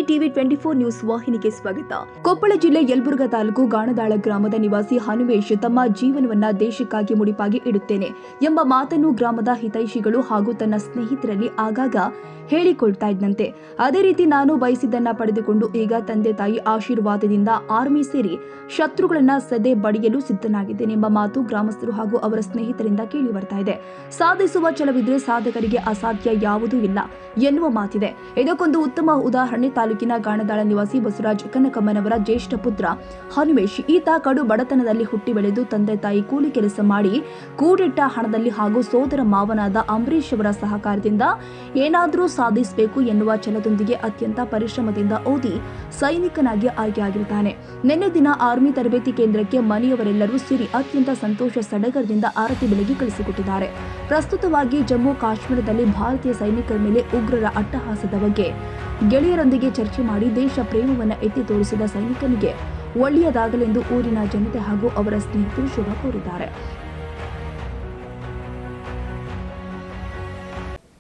TV 24 news ವಾಹಿನಿಗೆ ಸ್ವಾಗತ. ಕೊಪ್ಪಳ ಜಿಲ್ಲೆ ಯಲಬುರ್ಗಾ ತಾಲೂಕು ಗಾಣದಾಳ ಗ್ರಾಮದ ನಿವಾಸಿ ಹನುಮೇಶ್ ತಮ್ಮ ಜೀವನವನ್ನ ದೇಶಕ್ಕಾಗಿ ಮುಡಿಪಾಗಿ ಇಡುತ್ತೇನೆ ಎಂಬ ಮಾತನ್ನು ಗ್ರಾಮದ ಹಿತೈಷಿಗಳು ಹಾಗೂ ತನ್ನ ಸ್ನೇಹಿತರಲ್ಲಿ ಆಗಾಗ ಹೇಳಿಕೊಳ್ತಾ ಇದ್ದಂತೆ. ಅದೇ ರೀತಿ ನಾನು ಬಯಸಿದ್ದನ್ನ ಪಡೆದುಕೊಂಡು ಈಗ ತಂದೆ ತಾಯಿ ಆಶೀರ್ವಾದದಿಂದ ಆರ್ಮಿ ಸೇರಿ ಶತ್ರುಗಳನ್ನ ಸದೆ ಬಡಿಯಲು ಸಿದ್ಧನಾಗಿದ್ದೇನೆ ಎಂಬ ಮಾತು ಗ್ರಾಮಸ್ಥರು ಹಾಗೂ ಅವರ ಸ್ನೇಹಿತರಿಂದ ಕೇಳಿ ಬರ್ತಾ ಇದೆ. ಸಾಧಿಸುವ ಛಲವಿದ್ರೆ ಸಾಧಕರಿಗೆ ಅಸಾಧ್ಯ ಯಾವುದೂ ಇಲ್ಲ ಎನ್ನುವ ಮಾತಿದೆ. ಇದಕ್ಕೊಂದು ಉತ್ತಮ ಉದಾಹರಣೆ ತಾಲೂಕಿನ ಗಾಣದಾಳ ನಿವಾಸಿ ಬಸವರಾಜ್ ಕನಕಮ್ಮನವರ ಜ್ಯೇಷ್ಠ ಪುತ್ರ ಹನುಮೇಶ್. ಈತ ಕಡು ಬಡತನದಲ್ಲಿ ಹುಟ್ಟಿ ಬೆಳೆದು ತಂದೆ ತಾಯಿ ಕೂಲಿ ಕೆಲಸ ಮಾಡಿ ಕೂಡಿಟ್ಟ ಹಣದಲ್ಲಿ ಹಾಗೂ ಸೋದರ ಮಾವನಾದ ಅಂಬರೀಶ್ ಅವರ ಸಹಕಾರದಿಂದ ಏನಾದರೂ ಸಾಧಿಸಬೇಕು ಎನ್ನುವ ಛಲದೊಂದಿಗೆ ಅತ್ಯಂತ ಪರಿಶ್ರಮದಿಂದ ಓದಿ ಸೈನಿಕನಾಗಿ ಆಯ್ಕೆಯಾಗಿರುತ್ತಾನೆ. ನಿನ್ನೆ ದಿನ ಆರ್ಮಿ ತರಬೇತಿ ಕೇಂದ್ರಕ್ಕೆ ಮನೆಯವರೆಲ್ಲರೂ ಸೇರಿ ಅತ್ಯಂತ ಸಂತೋಷ ಸಡಗರದಿಂದ ಆರತಿ ಬೆಳಗಿ ಕಳಿಸಿಕೊಟ್ಟಿದ್ದಾರೆ. ಪ್ರಸ್ತುತವಾಗಿ ಜಮ್ಮು ಕಾಶ್ಮೀರದಲ್ಲಿ ಭಾರತೀಯ ಸೈನಿಕರ ಮೇಲೆ ಉಗ್ರರ ಅಟ್ಟಹಾಸದ ಬಗ್ಗೆ ಗೆಳೆಯರೊಂದಿಗೆ ಚರ್ಚೆ ಮಾಡಿ ದೇಶ ಪ್ರೇಮವನ್ನು ಎತ್ತಿ ತೋರಿಸಿದ ಸೈನಿಕನಿಗೆ ಒಳ್ಳೆಯದಾಗಲೆಂದು ಊರಿನ ಜನತೆ ಹಾಗೂ ಅವರ ಸ್ನೇಹಿತರು ಶುಭ ಕೋರಿದ್ದಾರೆ.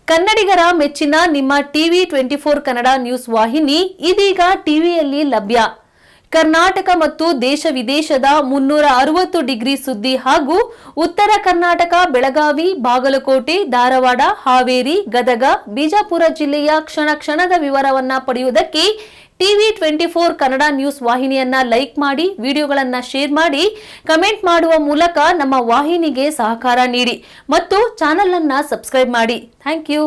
ಕನ್ನಡಿಗರ ಮೆಚ್ಚಿನ ನಿಮ್ಮ ಟಿವಿ 24 ಕನ್ನಡ ನ್ಯೂಸ್ ವಾಹಿನಿ ಇದೀಗ ಟಿವಿಯಲ್ಲಿ ಲಭ್ಯ. ಕರ್ನಾಟಕ ಮತ್ತು ದೇಶ ವಿದೇಶದ 360 ಡಿಗ್ರಿ ಸುದ್ದಿ ಹಾಗೂ ಉತ್ತರ ಕರ್ನಾಟಕ, ಬೆಳಗಾವಿ, ಬಾಗಲಕೋಟೆ, ಧಾರವಾಡ, ಹಾವೇರಿ, ಗದಗ, ಬಿಜಾಪುರ ಜಿಲ್ಲೆಯ ಕ್ಷಣ ಕ್ಷಣದ ವಿವರವನ್ನ ಪಡೆಯುವುದಕ್ಕೆ ಟಿವಿ 24 ಕನ್ನಡ ನ್ಯೂಸ್ ವಾಹಿನಿಯನ್ನ ಲೈಕ್ ಮಾಡಿ, ವಿಡಿಯೋಗಳನ್ನ ಶೇರ್ ಮಾಡಿ, ಕಮೆಂಟ್ ಮಾಡುವ ಮೂಲಕ ನಮ್ಮ ವಾಹಿನಿಗೆ ಸಹಕಾರ ನೀಡಿ ಮತ್ತು ಚಾನೆಲ್ ಅನ್ನ ಸಬ್ಸ್ಕ್ರೈಬ್ ಮಾಡಿ. Thank you.